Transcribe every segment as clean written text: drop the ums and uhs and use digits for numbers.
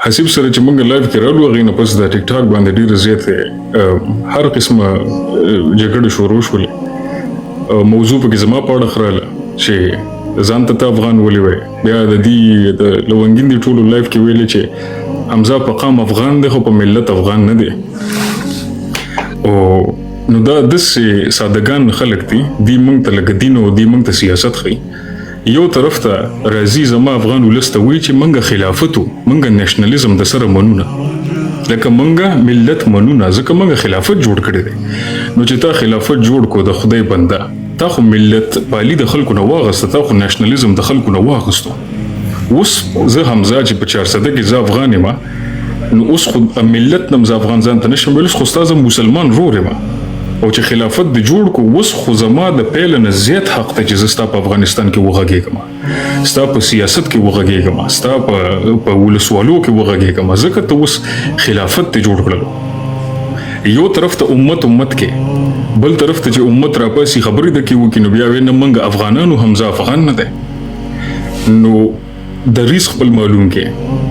حسیب سره چې موږ لایف کې رالو هغې نه پس د ټیک ټاک باندې ډېره زیاتې هر قسمه جګړې شروع شولې. موضوع پکې زما په اړه خراله چې ځان ته افغان ولې وایي. بیا د دې د لونګین دي ټولو لایف کې ویلې چې حمزه په قام افغان دی خو په ملت افغان نه دی. او نو دا داسې سادهګان خلک دي، دوی موږ ته لکه دین او دوی موږ ته سیاست ښیي. یو طرف ته راځي زما افغان ولس ته وایي چې موږ خلافت وو، موږ نیشنلزم د سره منونه، لکه موږ ملت منونه، ځکه موږ خلافت جوړ کړی دی. نو چې تا خلافت جوړ کو د خدای بنده، تا خو ملت پالي د خلکو نه واغسته، تا خو نیشنلزم د خلکو نه واغستو. اوس زه حمزه چې په 400 کې زه افغان یم، نو اوس خو ملت نه زه افغان ځان ته نشم ویلی، خو ستا زه مسلمان ورور یم. او چې خلافت د جوړ کو اوس خو زما د پیل نه زیات حق ته چې زه ستا په افغانستان کې وغږېږم، ستا په سیاست کې وغږېږم، ستا په ولسوالو کې وغږېږم، ځکه ته اوس خلافت ته جوړ کړلو. یو طرف ته امت کې، بل طرف ته چې امت راپاسي خبرې د کې وکړي، نو بیا وایي نه موږ افغانانو حمزه افغان نه دی. نو دریځ خپل معلوم کې،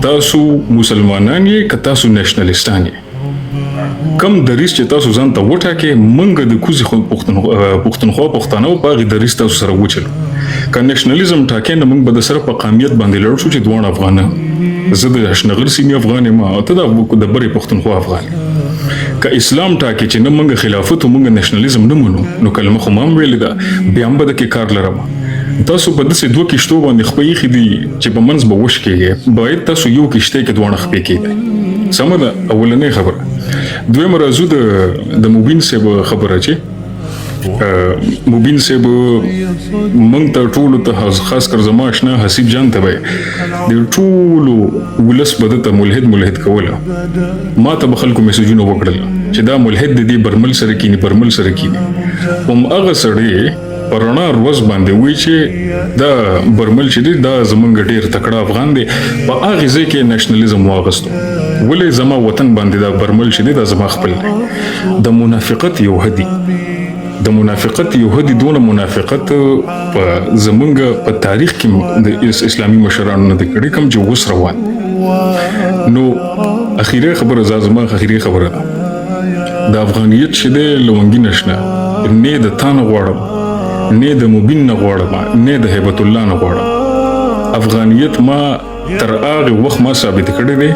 تاسو مسلمانان یې که تاسو نیشنلستان یې. کم دریځ چې تاسو ځان ته وټاکئ، موږ د کوزې پښتونخوا پښتانه په هغې دریځ تاسو سره وچلو. که نیشنلزم ټاکئ نو موږ به د سره په قامیت باندې لړ شو چې دواړه افغانان، زه د اشنغر سیمې افغان یم او ته د برې پښتونخوا افغان. که اسلام ټاکي چې نه موږ خلافت او موږ نیشنلزم نه منو، نو کلمه خو ما هم ویلې ده، بیا هم به دکې کار لرم. تاسو په داسې دوه کښتو باندې خپې ایښي دي چې په منځ به وش کېږئ، باید تاسو یو کښتۍ کې دواړه خپې کېږئ. سمه ده اولنۍ خبره. دویمه راځو د مبین صاحب خبره چې مبین صاحب موږ ته ټولو ته، خاص کر زما اشنا حسیب جان ته به د ټولو ولس به دته ملحد کوله. ما ته به خلکو میسجونه وکړل چې دا ملحد د دې برمل سره کینی هماغه سړی په رڼا ورځ باندې وایي چې دا برمل چې دی دا زمونږ ډېر تکړه افغان دی، په هغې ځای کې نیشنلزم واغستو. ولې زما وطن باندې دا برمل چې دی دا زما خپل دی. د منافقت یو حدي، دونه منافقت په زمونږ په تاریخ کې د اسلامي مشرانو نه دی کړی، کوم چې اوس روان. نو اخیری خبره زما اخیری خبره ده، د افغانیت چې دی لونګي نشنه، نه د تا نه غواړم، نه د مبین نه غواړم، نه د هیبت الله نه غواړم. افغانیت ما تر هغه وخت ما ثابت کړی دی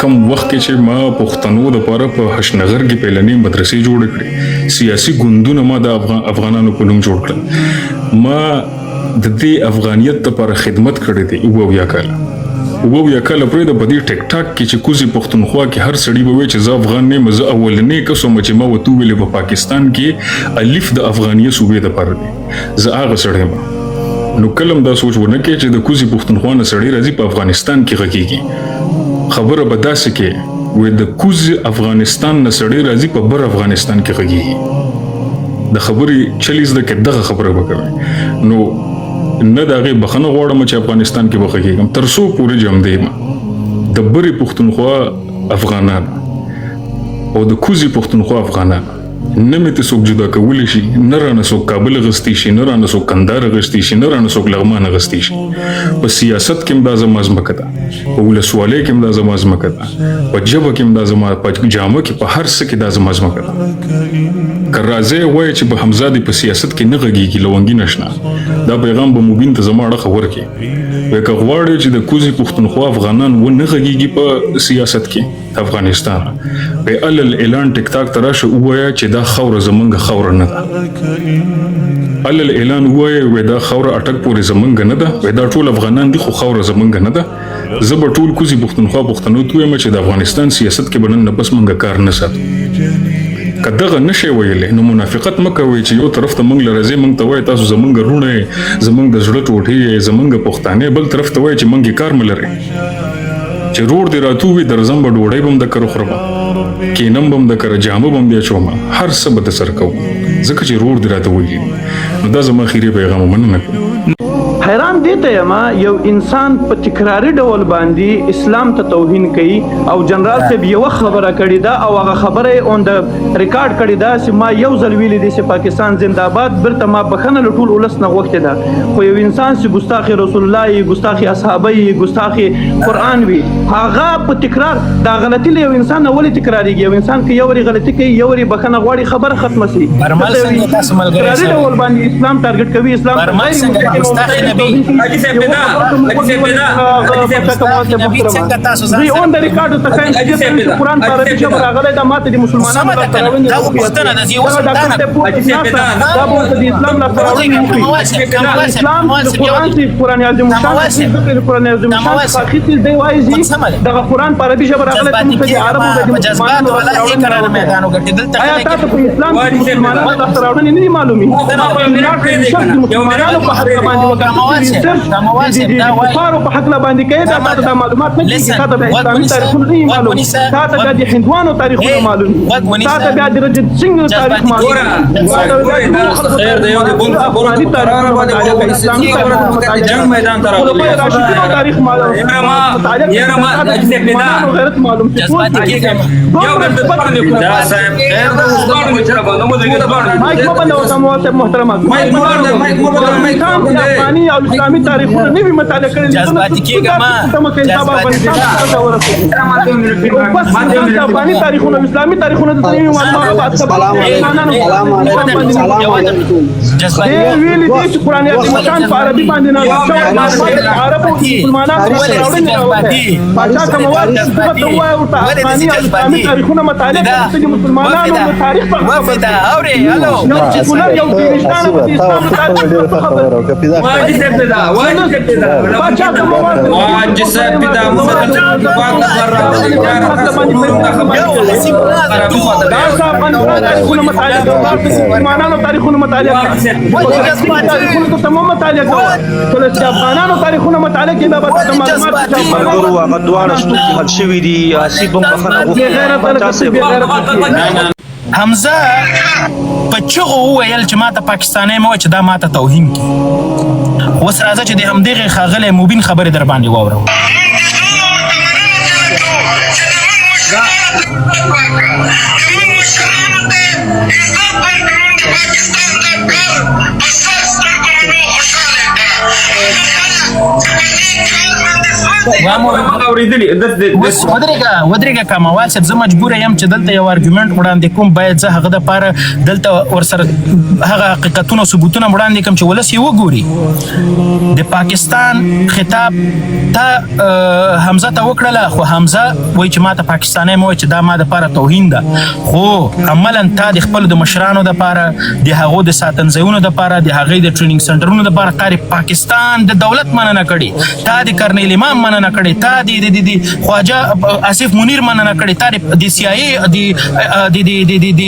کم وخت کې چې ما پښتنو دپاره په هشنغر کې پیلنۍ مدرسې جوړې کړې، سیاسي ګوندونه ما د افغانانو په نوم جوړ کړل. ما د دې افغانیت دپاره خدمت کړی دی اویا کاله پرېږده. په دې ټیک ټاک کې چې کوزې پښتونخوا کې هر سړي به وایي چې زه افغان نه یم، زه اولنی کس وم چې ما ورته وویلې په پاکستان کې الف د افغانیه صوبې دپاره دی، زه هغه سړی یم. نو کله هم دا سوچ ونه کړئ چې د کوزې پښتونخوا نه سړی راځي په افغانستان کې غږېږي. خبره به داسې کې وایي د کوزې افغانستان نه سړی راځي په بر افغانستان کې غږېږي. د خبرې چلی زده کې دغه خبره به کوي. نو نه د هغې بخښنه غواړم چې افغانستان کې به غږېږم، تر څو پورې چې همدې یم د برې پښتونخوا افغانان او د کوزې پښتونخوا افغانان نه مې ته څوک جدا کولی شي، نه رانه څوک کابل اغستی شي، نه رانه څوک کندهار اغستی شي، نه رانه څوک لغمان اغستی شي. په سیاست کې هم دا زما ځمکه ده، په ولسوالۍ کې هم دا زما ځمکه ده، په ژبه کې هم دا زما، په جامه کې، په هر څه کې دا زما ځمکه ده. که راځئ وایي چې به حمزه دې په سیاست کې نه غږېږي، لونګي نشنه، دا پیغام به مبین ته زما اړخه ورکړي. وایي که غواړئ چې د کوزې پښتونخوا افغانان ونه غږېږي په سیاست کې افغانستان، وایي اعلان ټیک ټاک ته راشه ووایه چې دا خوره زمونږ خوره نه ده. اعلان ووایه دا خوره اټک پورې زمونږ نه ده، وایي دا ټول افغانان دي خو خوره زمونږ نه ده. زه به ټول کوزې پښتونخوا پښتنو ته ووایم چې د افغانستان سیاست کې به نن نه بس موږ کار نه ساتو. که دغه نشئ ویلی نو منافقت مه کوئ چې یو طرف ته موږ له راځئ موږ ته وایي تاسو زمونږ وروڼه یې، زمونږ د زړه ټوټې یې، زمونږ پښتانه، بل طرف ته وایي چې موږ یې کار مه لرئ. چې روړ دې راته ووي درځم به ډوډۍ به هم د کره خورم، کینم به هم د کره، جامه به هم بیا چوم، هر څه به در سره کوم، ځکه چې روړ دې راته وویلي. نو دا زما اخري پیغام، مننه کوم. حیران دي ته یم یو انسان په تکراري ډول باندې اسلام ته توهین کوي او جنرال صاحب یو خبره کړې ده او هغه خبره اون د ریکارډ کړې ده چې ما یو ځل ویلې دي چې پاکستان زنده باد برته ما بخنه ټول ولس نه وخت ده خو یو انسان چې ګستاخ رسول الله ګستاخ اصحابه ګستاخ قران وي هغه په تکرار دا غلطي له یو انسان ولې تکراریږي یو انسان کې یو ری غلطي کوي یو ری بخنه غواړي خبره ختمه شي برمل څنګه تاسو ملګری سره ډول باندې اسلام ټارګټ کوي اسلام برمل څنګه ګستاخ نبی څنګه تاسو ځان اون د ریکارډ ته کاین قرآن په عربي ژبه راغلی دا ماته د مسلمانانو لا تراوین دا پښتنه د یو سلطان دا به د اسلام لا تراوین اسلام د قرآن عظیم شان د قرآن عظیم شان خاصیت دی وایي دا قرآن په عربي ژبه راغلی ته موږ د عربو د مسلمانانو ولای کړه میدانو ګټل ته آیا تاسو په اسلام کې مسلمانانو لا تراوین نه معلومي مسلمانانو په حق باندې وکړه دا کفارو په حق باندې کوي دا معلومات نه کیږي تا ته اسلامي تاریخونه نه معلوم تا ته د هندوانو تاریخونه معلوم تا ته بیا د رجت سنگ تاریخ معلوم خیر دی یو بول افغاني تاریخ اسلامي جنگ میدان تاریخ معلوم یرما غیرت معلوم جذباتي کېږي یو ګرځ پړنه دا صاحب خیر دا وسګار مچره باندې مو دغه باندې مایک مو باندې وسمو محترم مایک مو باندې افغاني او اسلامي تاریخونه نه وي مطالعه کړی جذباتي کېږي ما افغاني تاریخونه اسلامي تاریخونه د دې معلومات ویلي دي چې قرآن عظیم شان په عربي باندې نه عربو مسلمانانو پاچا کوموال څه وایي او افغاني او اسلامي تاریخونه مطالعه کوي مسلمانانو تاریخ په خبره ده اوري هالو چې یو دینشتانه په اسلام تاریخ خبره واجب څه ده واجب څه ده پاچا کوموال واجب څه ده مسلمانانو تاریخونه مطالعه تاریخونه تمام مطالعه کوي چې افغانانو تاریخونه مطالعه کوي دا به معلومات ورو هغه دواړه ستونزې حل شوي دي آسیب هم بخښنه حمزه په چغو وویل چې ماته پاکستانی مو چې دا ماته توهین کی اوس راځه چې د همدغه ښاغلی مبین خبرې در باندې واورو ودرېږه کاموال صاحب زه مجبوره یم چې دلته یو ارګومنټ وړاندې کوم باید زه هغه دپاره دلته ورسره هغه حقیقتونه ثبوتونه وړاندې کوم چې ولس یې وګوري د پاکستان خطاب ته حمزه ته وکړله خو حمزه وایي چې ما ته پاکستانی مه وایي چې دا ما دپاره توهین ده خو عملا تا د خپلو د مشرانو دپاره د هغو د ساتنځایونو دپاره د هغې د ټریننګ سنټرونو دپاره تا د پاکستان د دولت مننه کړې تا د کرنیل امام مننه کړې تا د خواجه آصف منیر مننه کړې تا د سی آی ای د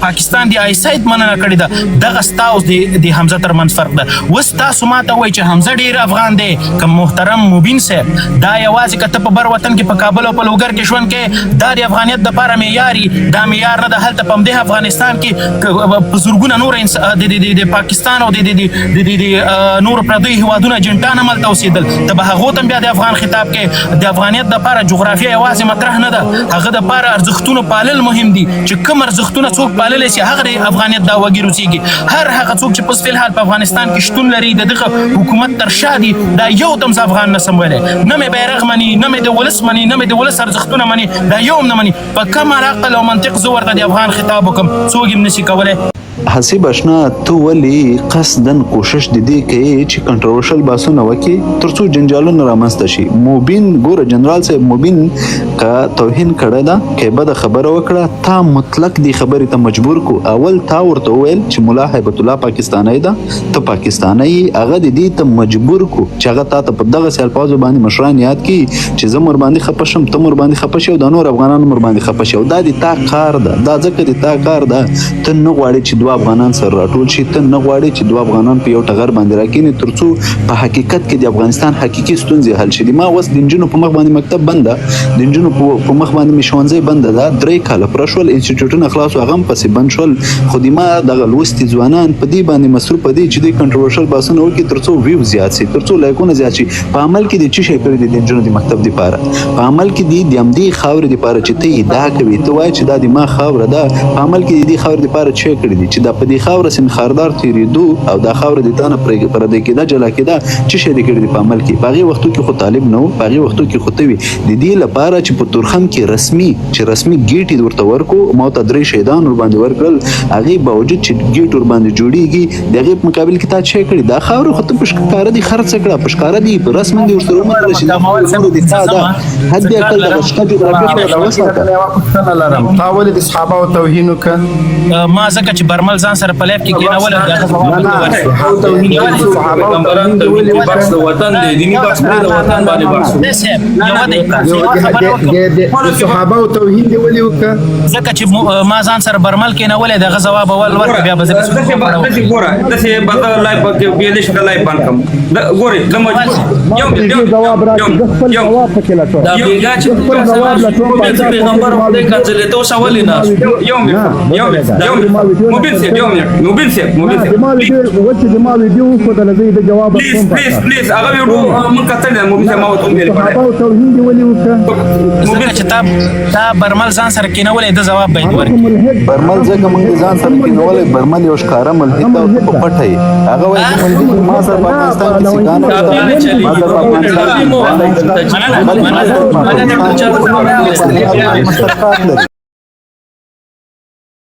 پاکستان د آی ساید مننه کړې ده دغه ستا اوس د حمزه ترمنځ فرق ده اوس تاسو ماته وایي چې حمزه ډېر افغان دی که محترم مبین صاحب دا یوازې که ته په بر وطن کې په کابل او په لوګر کې ژوند کې دا د افغانیت دپاره معیار دا معیار نه ده هلته په همدې افغانستان کې په زرګونه نور د پاکستان او د نورو پردیو هېوادونه اجنټان هم هلته اوسېدل ته به هغو ته هم بیا د افغان خطاب کې د افغانیت دپاره جغرافیه یوازې مطرح نه ده هغه دپاره ارزښتونه پالل مهم دي چې کوم ارزښتونه څوک پاللی شي هغه د افغانیت دا وګي روسیږي هر هغه څوک چې په فلحال په افغانستان کې شتون لري د دغه حکومت تر شا دي دا یو دم زه افغان نسم ویلی نه مې بیرغ مني نه مې د ولس مني نه مې د ولس ارزښتونه مني دا یو هم نه مني په کم عقل او منطق زه ورته د افغان خطاب وکړم څوک هم نشي کولی حسیب اشنا تو ولی قصدن کوشش د دې کوي چې کنټرورشل باسونه وکړي ترڅو جنجالونه رامنځته شي موبین ګوره جنرال صاحب موبین کا توهین کړی ده کې بده خبره وکړه تا مطلق دی خبرې ته مجبور کو اول تا ورته وویل چې ملا هیبت الله پاکستانی ده ته پاکستانی هغه د دې ته مجبور کو چې هغه تا ته په دغه الفاظو باندې مشران یاد کی چې زه مر باندې خپه شم ته مر باندې خپه شي او د نور افغانانو مر باندې خپه شي دا د تا کار ده دا ځکه د تا کار ده ته نه غواړې چې دوه افغانان سره راټول شي ته نه غواړې چې دوه افغانان په یو ټغر باندې راکینې ترڅو په حقیقت کې د افغانستان حقیقي ستونزې حل شي ما اوس د نجونو په مخ باندې مکتب بند ده د نجونو په مخ باندې مې ښوونځی بنده ده 3 کاله پوره شول انسټیټیوټونه خلاص هغه هم پسې بند شول خو دما دغه لوستي ځوانان په دې باندې مصروف دي چې د کنټروورشل باسونه وکړي ترڅو ویو زیات شي ترڅو لایکونه زیات شي په عمل کې د چی شي کړی د جنونو د مکتب لپاره په عمل کې د امدی خاور لپاره چې ته ادعا کوي ته وایي چې دا د ما خاور ده په عمل کې د خاور لپاره چې کړی دي چې دا په دې خاور سم خاردار تیریدو او دا خاور د تانه پر دې کې دا جلا کېده چې شي د کړی په عمل کې په هغه وختو کې خو طالب نه و په هغه وختو کې خو ته وي د دې لپاره چې په تورخم کې رسمي ګیټ ورته ورکو مو ته درې شهیدان ور باندې ورکړل هغه باوجود چې ګیټ ور باندې جوړیږي دغه په مقابل کې تا چې کړی دا خاور خو ته پښکار دي خرڅ کړه پښکار دي رسم دي ورسره ومنل شي دا مول دي تا دا حد اقل د شته جغرافیه په وسه لرم تا ولې د صحابه او توهین وک ما ځکه چې برمل ځان سره په لاب کې کېنول او توهین صحابه پیغمبران د ویلي بحث د وطن دی دینی بحث د وطن باندې بحث صحابه او توهین دی ولې وک ځکه چې ما ځان سره برمل کېنول دغه ځواب اول ورکړ بیا به دغه ګوره دغه بدل لایف کې بیا دې شته لایف باندې دا ګوره د مجبور یو جواب راځي خپل جواب پکې لاټو دا بیګا چې خپل جواب لاټو پیغمبر خدای کړل ته سوال نه یو موبایل سي وچ د ما ویډیو په دلته د جواب پلیز هغه ویډیو مونږ کتل موبایل سي ما وته ویل او توهین دی ولې وکړه موبایل چې تا برمل ځان سره کېنول د جواب به ورکړي برمل ځکه موږ ځان سره کېنول برمل یو ښکارا ملحد او په پټه هغه وایي ما سره په افغانستان کې سیګانو ما سره په افغانستان کې